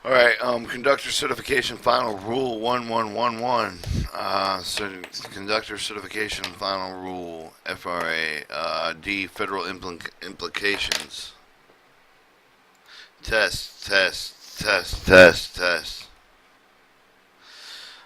Alright, Conductor Certification Final Rule 1111. Conductor Certification Final Rule, FRA. D. Federal Implications. Test.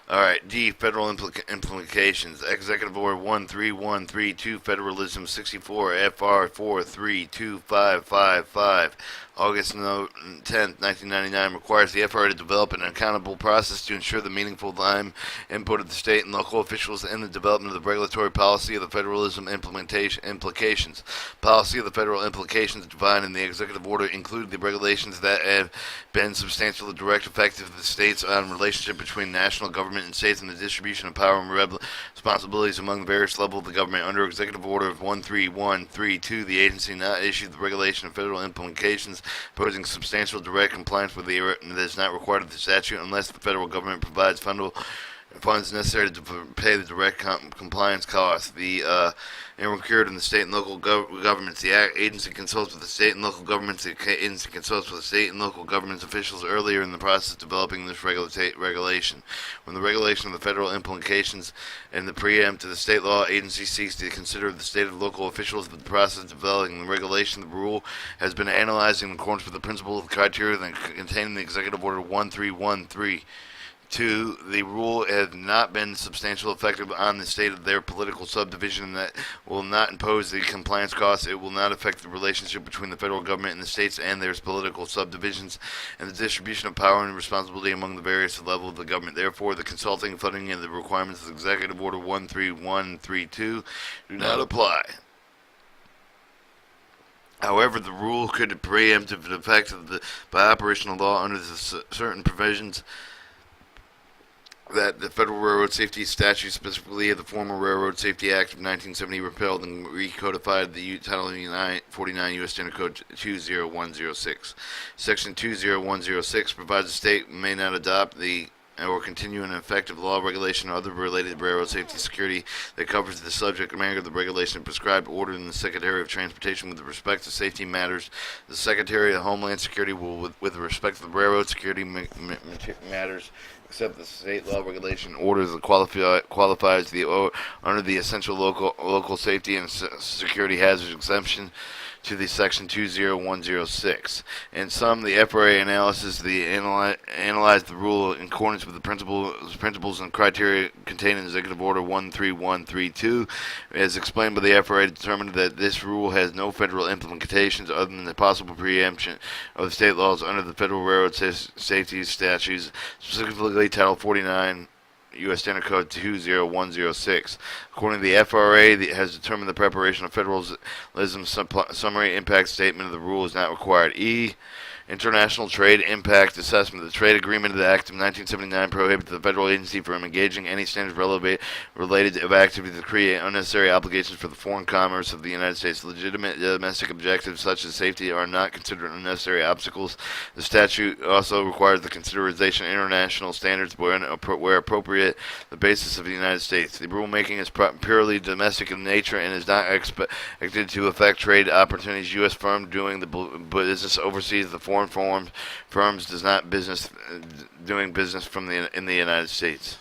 Alright, D. Federal implications. Executive Order 13132, Federalism 64, FR 432555, August 10th, 1999, requires the FRA to develop an accountable process to ensure the meaningful time input of the state and local officials in the development of the regulatory policy of the federalism implications. Policy of the federal implications defined in the executive order include the regulations that have been substantial to direct effective of the states on relationship between national government and states and the distribution of power and responsibilities among the various levels of the government. Under Executive Order of 13132, the agency not issued the regulation of federal implications posing substantial direct compliance with the that is not required of the statute unless the federal government provides funds necessary to pay the direct compliance costs. The incurred in the state and local governments. The agency consults with the state and local governments. The agency consults with the state and local governments officials earlier in the process of developing this regulation. When the regulation of the federal implications and the preempt to the state law agency seeks to consider the state of local officials with the process of developing the regulation, the rule has been analyzed in accordance with the principles of the criteria that contained in the Executive Order 1313. 2. The rule has not been substantial effective on the state of their political subdivision and that will not impose the compliance costs. It will not affect the relationship between the federal government and the states and their political subdivisions and the distribution of power and responsibility among the various levels of the government. Therefore, the consulting, funding, and the requirements of Executive Order 13132 do not apply. However, the rule could preempt the effect of by operational law under certain provisions that the Federal Railroad Safety Statute, specifically the former Railroad Safety Act of 1970, repealed and recodified the Title 49 U.S. Standard Code 20106. Section 20106 provides the state may not adopt the or continue an effective law, regulation, or other related railroad safety security that covers the subject matter of the regulation prescribed ordered in the Secretary of Transportation with respect to safety matters. The Secretary of Homeland Security will, with respect to the railroad security matters, except the state law regulation orders that qualifies under the essential local safety and security hazards exemption to the Section 20106. In sum, the FRA analyzed the rule in accordance with the principles and criteria contained in Executive Order 13132. As explained by the FRA, determined that this rule has no federal implications other than the possible preemption of the state laws under the Federal Railroad Safety Statutes, specifically Title 49 U.S. Standard Code 20106. According to the FRA, has determined the preparation of federalism summary impact statement of the rule is not required. E. International Trade Impact Assessment. The Trade Agreement of the Act of 1979 prohibits the federal agency from engaging any standards related to activities that create unnecessary obligations for the foreign commerce of the United States. Legitimate domestic objectives such as safety are not considered unnecessary obstacles. The statute also requires the consideration of international standards where appropriate, the basis of the United States. The rulemaking is purely domestic in nature and is not expected to affect trade opportunities. U.S. firm doing the business overseas, the foreign firms does not doing business in the United States.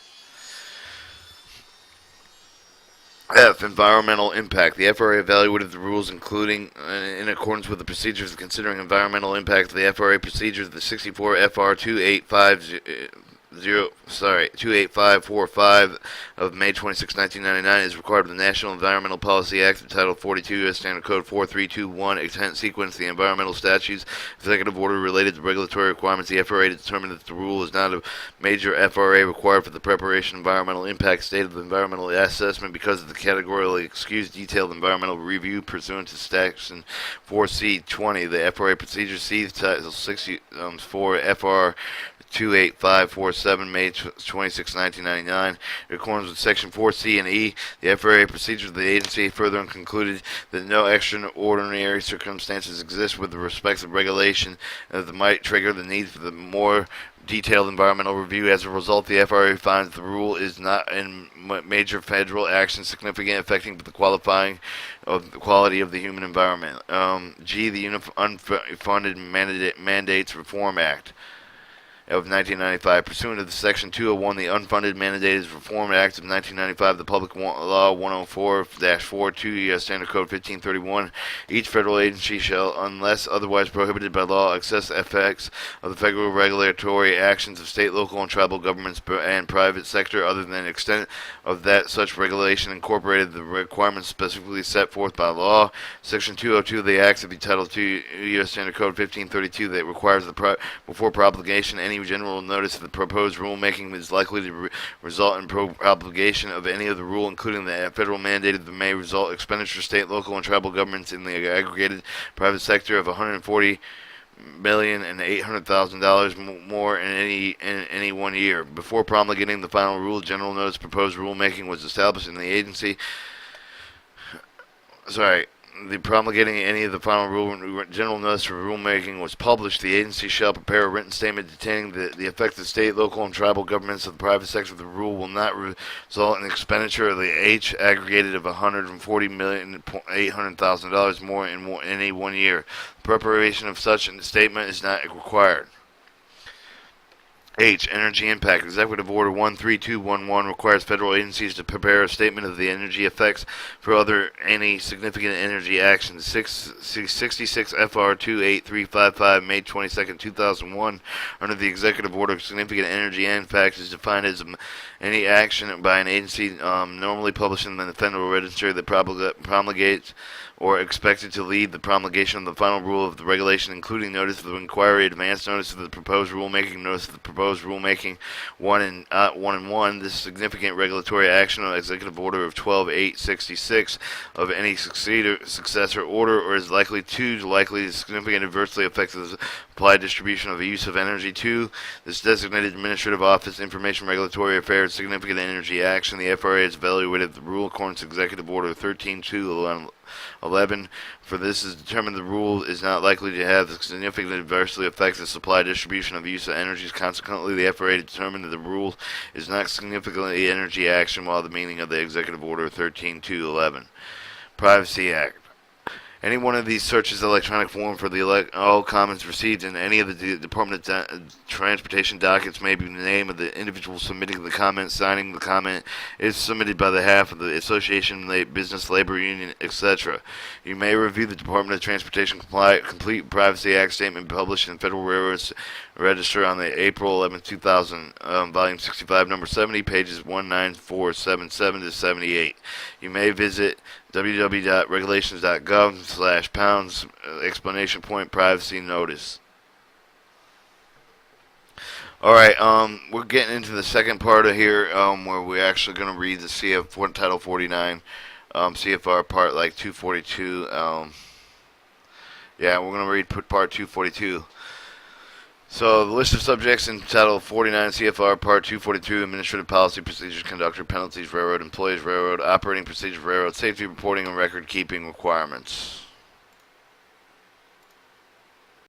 F. Environmental impact. The FRA evaluated the rules, including in accordance with the procedures considering environmental impact. The FRA procedures, the 64 FR 28545 of May 26, 1999, is required by the National Environmental Policy Act of Title 42 U.S. Standard Code 4321. Intent sequence the environmental statutes, executive order related to regulatory requirements. The FRA determined that the rule is not a major FRA required for the preparation of environmental impact state of the environmental assessment because of the categorically excused detailed environmental review pursuant to Section 4C20. The FRA procedure C Title 64 FR 28547, May 26, 1999. In accordance with Section 4C and E, the FRA procedures of the agency further concluded that no extraordinary circumstances exist with respect to regulation that might trigger the need for the more detailed environmental review. As a result, the FRA finds the rule is not in major federal action significant affecting the quality of the human environment. G, the Unfunded Mandates Reform Act. of 1995. Pursuant to the Section 201, the Unfunded Mandated Reform Act of 1995, the Public Law 104-42, U.S. Standard Code 1531, each federal agency shall, unless otherwise prohibited by law, access effects of the federal regulatory actions of state, local, and tribal governments and private sector other than the extent of that such regulation incorporated the requirements specifically set forth by law. Section 202 of the Acts of the Title II U.S. Standard Code 1532 that requires before promulgation any general notice of the proposed rulemaking is likely to result in promulgation of any of the rule, including the federal mandated that may result expenditure state, local, and tribal governments in the aggregated private sector of $140,800,000 more in any 1 year. Before promulgating the final rule, general notice of proposed rulemaking was established in the agency. The promulgating any of the final rule, general notice of rulemaking was published. The agency shall prepare a written statement detaining the effect of state, local, and tribal governments of the private sector. The rule will not result in expenditure of the H aggregated of $140,800,000 more in any 1 year. Preparation of such a statement is not required. H. Energy Impact. Executive Order 13211 requires federal agencies to prepare a statement of the energy effects for any significant energy actions. 66 FR 28355, May 22, 2001, under the Executive Order, significant energy impact is defined as any action by an agency normally published in the Federal Register that promulgates or expected to lead the promulgation of the final rule of the regulation, including notice of the inquiry, advance notice of the proposed rulemaking, notice of the proposed rulemaking, 1 and 1. This significant regulatory action on Executive Order of 12-866 of any successor order or is likely to significantly adversely affect the supply distribution of the use of energy. 2. This designated administrative office, information regulatory affairs, significant energy action. The FRA has evaluated the rule according to Executive Order 13-211. For this is determined the rule is not likely to have significantly adversely affect the supply distribution of use of energies. Consequently, the FRA determined that the rule is not significantly energy action while the meaning of the Executive Order 13-211. Privacy Act. Any one of these searches electronic form for all comments received in any of the Department of Transportation dockets may be the name of the individual submitting the comment, signing the comment is submitted by the half of the association, business, labor union, etc. You may review the Department of Transportation complete Privacy Act statement published in Federal Railroads Register on the April 11, 2000, volume 65, number 70, pages 19477 to 78. You may visit www.regulations.gov/pounds explanation point privacy notice. Alright, we're getting into the second part of here, where we're actually going to read the CF Title 49, CFR part like 242. Yeah, we're going to read part 242. So, the list of subjects in Title 49 CFR Part 242, Administrative Policy Procedures, Conductor, Penalties, Railroad Employees, Railroad Operating Procedures, Railroad Safety Reporting, and Record Keeping Requirements.